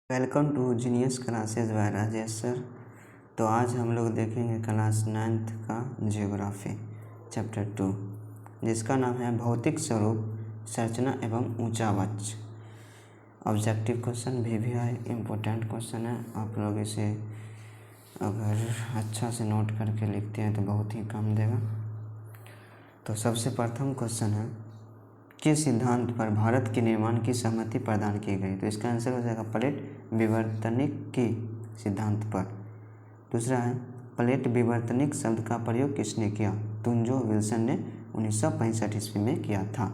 Welcome to genius classes by Rajesh sir. तो आज हम लोग देखेंगे क्लास 9th का जियोग्राफी चैप्टर 2, जिसका नाम है भौतिक स्वरूप, संरचना एवं ऊंचा वक्ष। ऑब्जेक्टिव क्वेश्चन भी है, इम्पोर्टेंट क्वेश्चन है। आप लोग इसे अगर अच्छा से नोट करके लिखते हैं तो बहुत ही काम देगा। तो सबसे प्रथम क्वेश्चन है, किस सिद्धांत पर भारत के निर्माण की सहमति प्रदान की गई? तो इसका आंसर हो जाएगा प्लेट विवर्तनिक की सिद्धांत पर। दूसरा है, प्लेट विवर्तनिक शब्द का प्रयोग किसने किया? तुंजो विल्सन ने 1965 ईस्वी में किया था।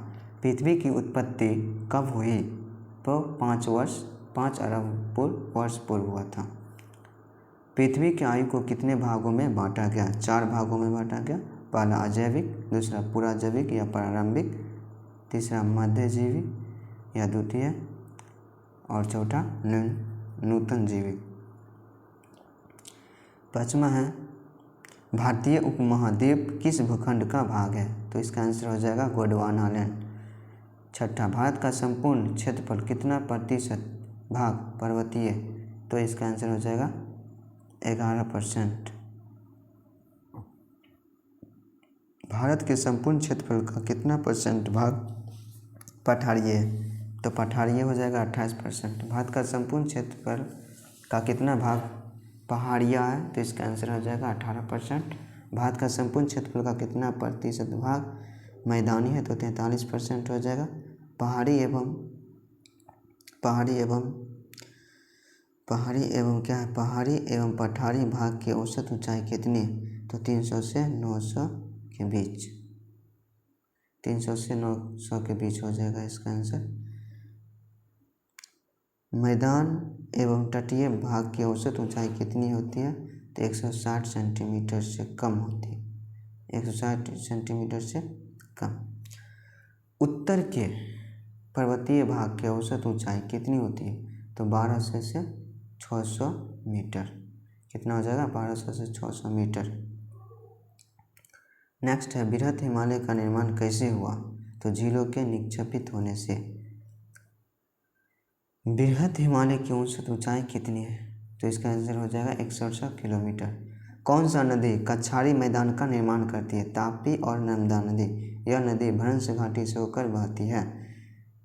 पृथ्वी की उत्पत्ति कब हुई? तो 5 अरब वर्ष पूर्व हुआ था। पृथ्वी की आयु को कितने भागों में बांटा गया? 4 भागों में बांटा गया। पहला अजैविक, दूसरा पुराजैविक या प्रारंभिक, तीसरा मध्यजीवी या द्वितीय, और चौथा नूतन जीवी। पाँचवा है, भारतीय उपमहाद्वीप किस भूखंड का भाग है? तो इसका आंसर हो जाएगा गोंडवाना लैंड। छठा, भारत का संपूर्ण क्षेत्रफल कितना प्रतिशत भाग पर्वतीय? तो इसका आंसर हो जाएगा 11%। भारत के संपूर्ण क्षेत्रफल का कितना परसेंट भाग पठारीय है? तो पठारीय हो जाएगा 28%। भारत का संपूर्ण क्षेत्रफल का कितना भाग पहाड़िया है? तो इसका आंसर हो जाएगा 18%। भारत का संपूर्ण क्षेत्रफल का कितना प्रतिशत भाग मैदानी है? तो 43% हो जाएगा। पहाड़ी एवं पठारी भाग की औसत ऊंचाई कितनी है? तो 300 से 900 के बीच। 300 से 900 के बीच हो जाएगा इसका आंसर। मैदान एवं तटीय भाग की औसत ऊंचाई कितनी होती है? तो 160 सेंटीमीटर से कम होती है। 160 सेंटीमीटर से कम। उत्तर के पर्वतीय भाग की औसत ऊंचाई कितनी होती है? तो 1200 से 600 मीटर। कितना हो जाएगा? 1200 से 600 मीटर। नेक्स्ट है, बृहत हिमालय का निर्माण कैसे हुआ? तो झीलों के निक्षेपित होने से। बृहत हिमालय की औसत ऊंचाई कितनी है? तो इसका आंसर हो जाएगा 168 किलोमीटर। कौन सा नदी कछारी मैदान का निर्माण करती है? तापी और नर्मदा नदी। यह नदी भ्रंश घाटी से होकर बहती है।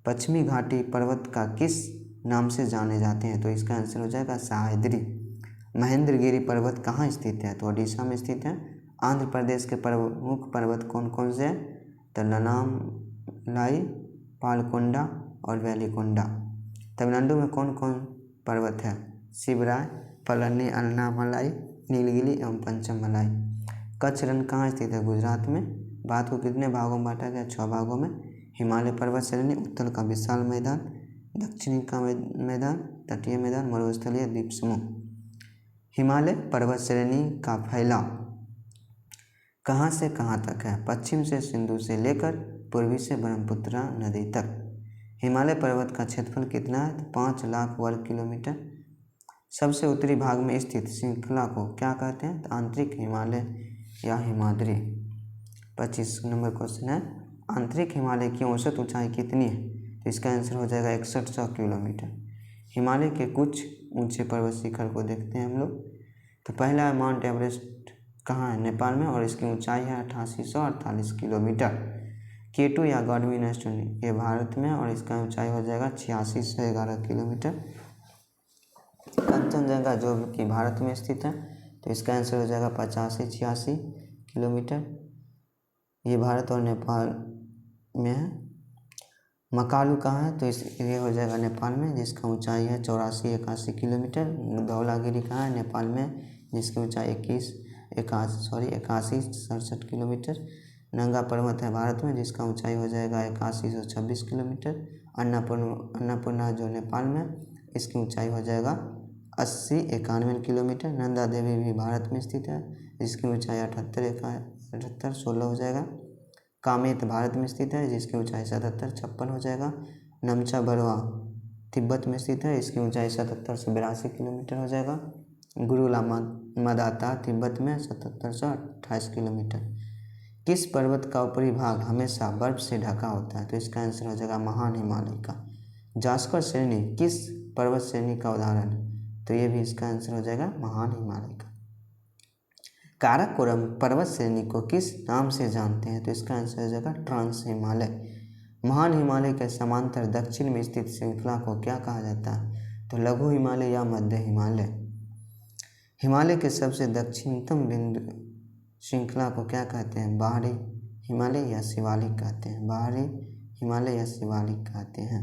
पश्चिमी घाटी पर्वत का किस नाम से जाने जाते हैं? तो इसका आंसर हो जाएगा सह्याद्री। महेंद्रगिरी पर्वत कहाँ स्थित है? तो ओडिशा में स्थित है। आंध्र प्रदेश के प्रमुख पर्वत कौन कौन से हैं? तो लनामलाई, पालकोंडा और वेलिकोंडा। तमिलनाडु में कौन कौन पर्वत है? शिवराय, पलनी, अन्नामलाई, नीलगिरी एवं पंचमलाई। कच्छ रण कहाँ स्थित है? गुजरात में। भारत को कितने भागों में बांटा गया? 6 भागों में। हिमालय पर्वत श्रेणी उत्तर का विशाल मैदान, दक्षिणी का मैदान, तटीय मैदान, मरुस्थलीय द्वीप समूह। हिमालय पर्वत श्रेणी का फैलाव कहाँ से कहाँ तक है? पश्चिम से सिंधु से लेकर पूर्वी से ब्रह्मपुत्र नदी तक। हिमालय पर्वत का क्षेत्रफल कितना है? 5 लाख वर्ग किलोमीटर। सबसे उत्तरी भाग में स्थित श्रृंखला को क्या कहते हैं? तो आंतरिक हिमालय या हिमाद्री। 25 नंबर क्वेश्चन है, आंतरिक हिमालय की औसत ऊंचाई कितनी है? तो इसका आंसर हो जाएगा 6100 किलोमीटर। हिमालय के कुछ ऊंचे पर्वत शिखर को देखते हैं हम लोग। तो पहला है माउंट एवरेस्ट, कहाँ है? नेपाल में, और इसकी ऊंचाई है 8848 किलोमीटर। K2 या गॉडविन एस्टोनी, ये भारत में, और इसका ऊंचाई हो जाएगा 8611 किलोमीटर। कंचनजंगा जो कि भारत में स्थित है, तो इसका आंसर हो जाएगा 85-86 किलोमीटर। ये भारत और नेपाल में है। मकालू कहाँ है? तो ये हो जाएगा नेपाल में, जिसका ऊंचाई है 84-81 किलोमीटर। धौलागिरी कहाँ है? नेपाल में, जिसकी ऊंचाई 81-67 किलोमीटर। नंगा पर्वत है भारत में, जिसका ऊंचाई हो जाएगा 8126 किलोमीटर। अन्नपूर्णा जो नेपाल में, इसकी ऊंचाई हो जाएगा 80-91 किलोमीटर। नंदा देवी भी भारत में स्थित है, जिसकी ऊंचाई 78-16 हो जाएगा। कामेत भारत में स्थित है, जिसकी ऊंचाई 77-56 हो जाएगा। नमचा बरवा तिब्बत में स्थित है, इसकी ऊंचाई 77 से 82 किलोमीटर हो जाएगा। गुरुला मदाता तिब्बत में 77 से 28 किलोमीटर। किस पर्वत का ऊपरी भाग हमेशा बर्फ से ढका होता है? तो इसका आंसर हो जाएगा महान हिमालय का। जास्कर श्रेणी किस पर्वत श्रेणी का उदाहरण है? तो ये भी इसका आंसर हो जाएगा महान हिमालय का। काराकोरम पर्वत श्रेणी को किस नाम से जानते हैं? तो इसका आंसर हो जाएगा ट्रांस हिमालय। महान हिमालय के समांतर दक्षिण में स्थित श्रृंखला को क्या कहा जाता है? तो लघु हिमालय या मध्य हिमालय। हिमालय के सबसे दक्षिणतम बिंदु श्रृंखला को क्या कहते हैं? बाहरी हिमालय या शिवालिक कहते हैं। बाहरी हिमालय या शिवालिक कहते हैं।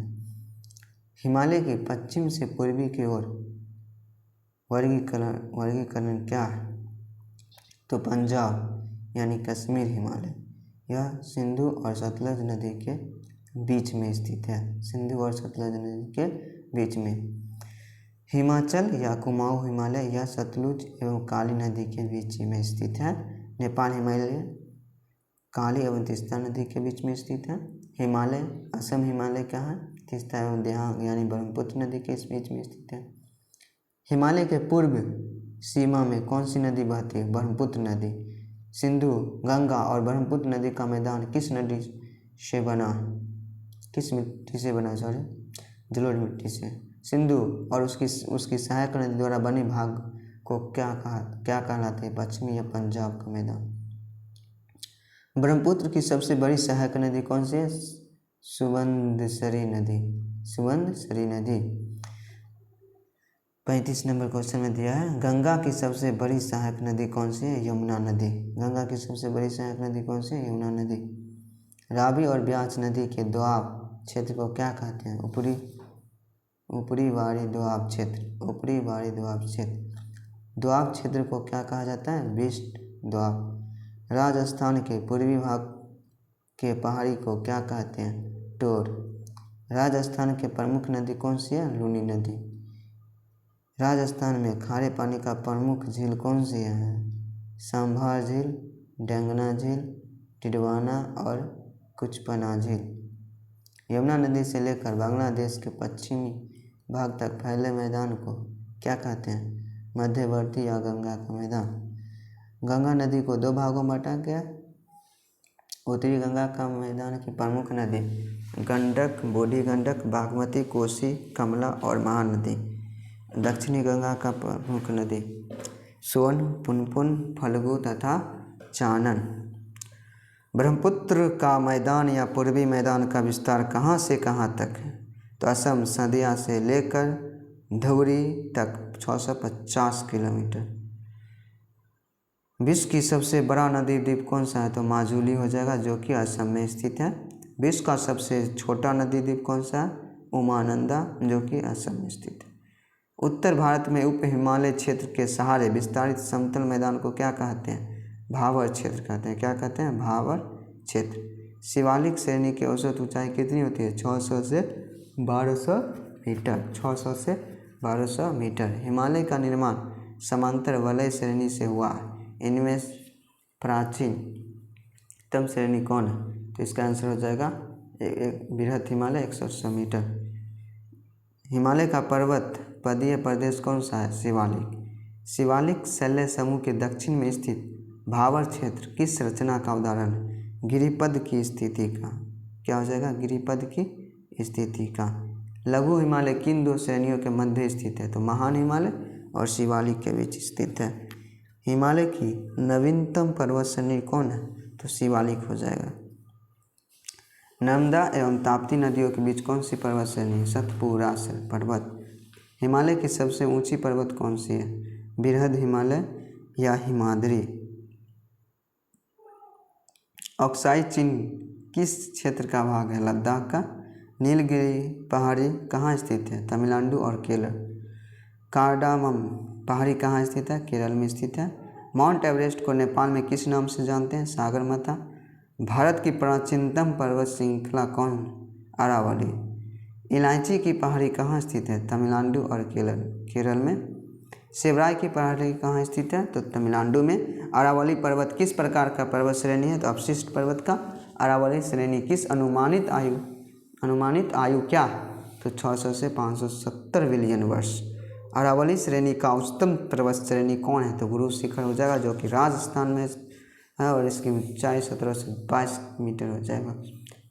हिमालय के पश्चिम से पूर्वी की ओर वर्गीकरण क्या है? तो पंजाब यानी कश्मीर हिमालय, यह सिंधु और सतलज नदी के बीच में स्थित है। सिंधु और सतलज नदी के बीच में। हिमाचल या कुमाऊं हिमालय यह सतलुज एवं काली नदी के बीच में स्थित है। नेपाल हिमालय काली एवं तीस्ता नदी के बीच में स्थित है। हिमालय असम हिमालय क्या है? तीस्ता एवं देहांग यानी ब्रह्मपुत्र नदी के इस बीच में स्थित है। हिमालय के पूर्व सीमा में कौन सी नदी बहती है? ब्रह्मपुत्र नदी। सिंधु, गंगा और ब्रह्मपुत्र नदी का मैदान किस नदी से बना? किस मिट्टी से बना? सॉरी, जलोढ़ मिट्टी से। सिंधु और उसकी सहायक नदी द्वारा बने भाग को क्या कहलाते हैं? पश्चिमी या पंजाब का मैदान। ब्रह्मपुत्र की सबसे बड़ी सहायक नदी कौन सी है? सुबनसिरी नदी। सुबनसिरी नदी। 35 नंबर क्वेश्चन में दिया है, गंगा की सबसे बड़ी सहायक नदी कौन सी है? यमुना नदी। गंगा की सबसे बड़ी सहायक नदी कौन सी है? यमुना नदी। रावी और ब्यास नदी के दोआब क्षेत्र को क्या कहते हैं? ऊपरी बाड़ी दोआब क्षेत्र। ऊपरी बाड़ी दोआब क्षेत्र। दोआब क्षेत्र को क्या कहा जाता है? वेस्ट दोआब। राजस्थान के पूर्वी भाग के पहाड़ी को क्या कहते हैं? टोर। राजस्थान के प्रमुख नदी कौन सी है? लूनी नदी। राजस्थान में खारे पानी का प्रमुख झील कौन सी है? सांभर झील, डेंगना झील, टिडवाना और कुचपना झील। यमुना नदी से लेकर बांग्लादेश के पश्चिमी भाग तक फैले मैदान को क्या कहते हैं? मध्यवर्ती या गंगा का मैदान। गंगा नदी को दो भागों में बांटा गया। उत्तरी गंगा का मैदान की प्रमुख नदी गंडक, बूढ़ी गंडक, बागमती, कोसी, कमला और महानदी। दक्षिणी गंगा का प्रमुख नदी सोन, पुनपुन, फल्गु तथा चानन। ब्रह्मपुत्र का मैदान या पूर्वी मैदान का विस्तार कहाँ से कहाँ तक है? तो असम सदिया से लेकर धुबरी तक 650 किलोमीटर। विश्व की सबसे बड़ा नदी द्वीप कौन सा है? तो माजुली हो जाएगा, जो कि असम में स्थित है। विश्व का सबसे छोटा नदी द्वीप कौन सा है? उमानंदा, जो कि असम में स्थित है। उत्तर भारत में उप हिमालय क्षेत्र के सहारे विस्तारित समतल मैदान को क्या कहते हैं? भावर क्षेत्र कहते हैं। क्या कहते हैं? भावर क्षेत्र। शिवालिक श्रेणी की औसत ऊंचाई कितनी होती है? 600 से 1200 मीटर। 600 से 1200 मीटर। हिमालय का निर्माण समांतर वलय श्रेणी से हुआ है। इनमें प्राचीनतम श्रेणी कौन है? तो इसका आंसर हो जाएगा बृहद हिमालय 180 मीटर। हिमालय का पर्वत पदीय प्रदेश कौन सा है? शिवालिक। शिवालिक शैल समूह के दक्षिण में स्थित भावर क्षेत्र किस रचना का उदाहरण है? गिरिपद की स्थिति का। क्या हो जाएगा? गिरिपद की स्थिति का। लघु हिमालय किन दो श्रेणियों के मध्य स्थित है? तो महान हिमालय और शिवालिक के बीच स्थित है। हिमालय की नवीनतम पर्वत श्रेणी कौन है? तो शिवालिक हो जाएगा। नर्मदा एवं ताप्ती नदियों के बीच कौन सी पर्वत श्रेणी है? सतपुरा पर्वत। हिमालय की सबसे ऊंची पर्वत कौन सी है? बृहद हिमालय या हिमाद्री। अक्साई चिन्ह किस क्षेत्र का भाग है? लद्दाख का। नीलगिरी पहाड़ी कहाँ स्थित है? तमिलनाडु और केरल। कार्डामम पहाड़ी कहाँ स्थित है? केरल में स्थित है। माउंट एवरेस्ट को नेपाल में किस नाम से जानते हैं? सागरमाथा। भारत की प्राचीनतम पर्वत श्रृंखला कौन? अरावली। इलायची की पहाड़ी कहाँ स्थित है? तमिलनाडु और केरल में। सेवराय की पहाड़ी कहाँ स्थित है? तो तमिलनाडु में। अरावली पर्वत किस प्रकार का पर्वत श्रेणी है? तो अवशिष्ट पर्वत का। अरावली श्रेणी किस अनुमानित आयु क्या? तो 600 से 570 बिलियन वर्ष। अरावली श्रेणी का उच्चतम पर्वत श्रेणी कौन है? तो गुरु शिखर हो जाएगा, जो कि राजस्थान में है और इसकी ऊंचाई 17 से 22 मीटर हो जाएगा।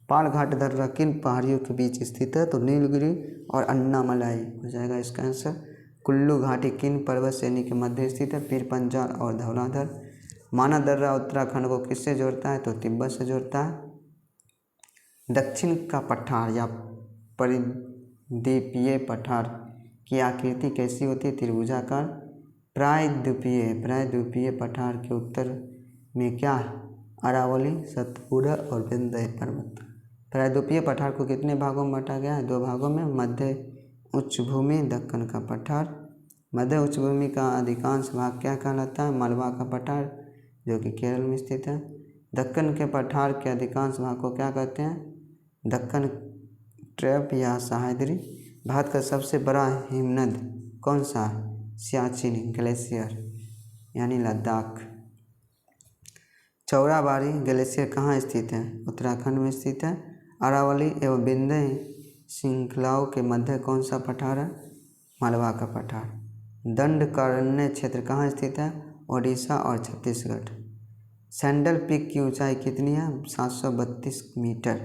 पालघाट दर्रा किन पहाड़ियों के बीच स्थित है? तो नीलगिरी और अन्नामलाई हो जाएगा इसका आंसर। कुल्लू घाटी किन पर्वत श्रेणी के मध्य स्थित है? पीर पंजाल और धौलाधर। माना दर्रा उत्तराखंड को किससे जोड़ता है? तो तिब्बत से जोड़ता है। दक्षिण का पठार या परिद्वीपीय पठार की आकृति कैसी होती है? त्रिभुजाकार। प्रायद्वीपीय पठार के उत्तर में क्या? अरावली, सतपुड़ा और विंध्य पर्वत। प्रायद्वीपीय पठार को कितने भागों में बांटा गया है? 2 भागों में। मध्य उच्च भूमि, दक्कन का पठार। मध्य उच्च भूमि का अधिकांश भाग क्या कहलाता है? मालवा का पठार, जो कि केरल में स्थित है। दक्कन के पठार के अधिकांश भाग को क्या कहते हैं? दक्कन ट्रैप या सह्याद्री। भारत का सबसे बड़ा हिमनद कौन सा? सियाचिन ग्लेशियर यानी लद्दाख। चौराबाड़ी ग्लेशियर कहाँ स्थित है? उत्तराखंड में स्थित है। अरावली एवं विंध्य श्रृंखलाओं के मध्य कौन सा पठार है? मालवा का पठार। दंडकारण्य क्षेत्र कहाँ स्थित है? ओडिशा और छत्तीसगढ़। सैंडल पीक की ऊंचाई कितनी है? 732 मीटर।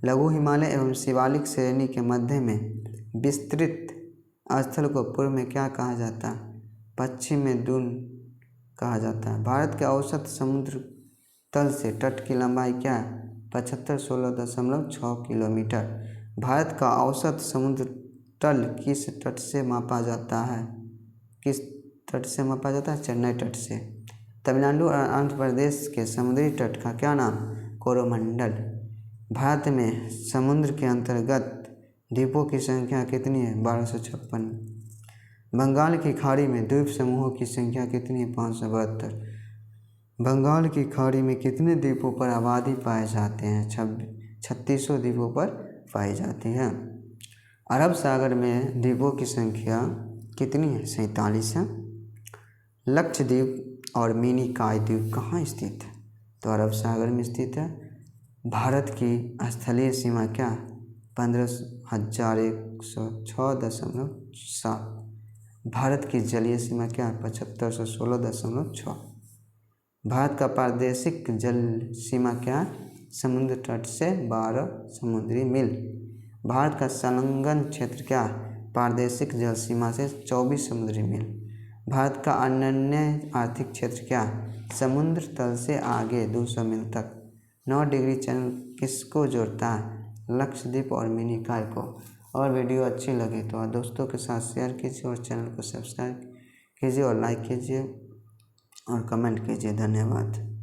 लघु हिमालय एवं शिवालिक श्रेणी के मध्य में विस्तृत स्थल को पूर्व में क्या कहा जाता है? पश्चिम में दून कहा जाता है। भारत के औसत समुद्र तल से तट की लंबाई क्या है? 7516.6 किलोमीटर। भारत का औसत समुद्र तल किस तट से मापा जाता है? किस तट से मापा जाता है? चेन्नई तट से। तमिलनाडु और आंध्र प्रदेश के समुद्री तट का क्या नाम? कोरोमंडल। भारत में समुद्र के अंतर्गत द्वीपों की संख्या कितनी है? 1256। बंगाल की खाड़ी में द्वीप समूहों की संख्या कितनी है? 572। बंगाल की खाड़ी में कितने द्वीपों पर आबादी पाए जाते हैं? 3600 द्वीपों पर पाई जाती है। अरब सागर में द्वीपों की संख्या कितनी है? 47 है। लक्षद्वीप और मिनिकॉय द्वीप कहाँ स्थित है? तो अरब सागर में स्थित है। भारत की स्थलीय सीमा क्या? 15,106.7। भारत की जलीय सीमा क्या? 7516.6। भारत का प्रादेशिक जल सीमा क्या है? समुद्र तट से 12 समुद्री मील। भारत का संलग्न क्षेत्र क्या है? प्रादेशिक जल सीमा से 24 समुद्री मील। भारत का अनन्य आर्थिक क्षेत्र क्या है? समुद्र तल से आगे 200 मील तक। 9 डिग्री चैनल किसको जोड़ता है? लक्षद्वीप और मिनिकॉय को। और वीडियो अच्छी लगे तो दोस्तों के साथ शेयर कीजिए और चैनल को सब्सक्राइब कीजिए और लाइक कीजिए और कमेंट कीजिए। धन्यवाद।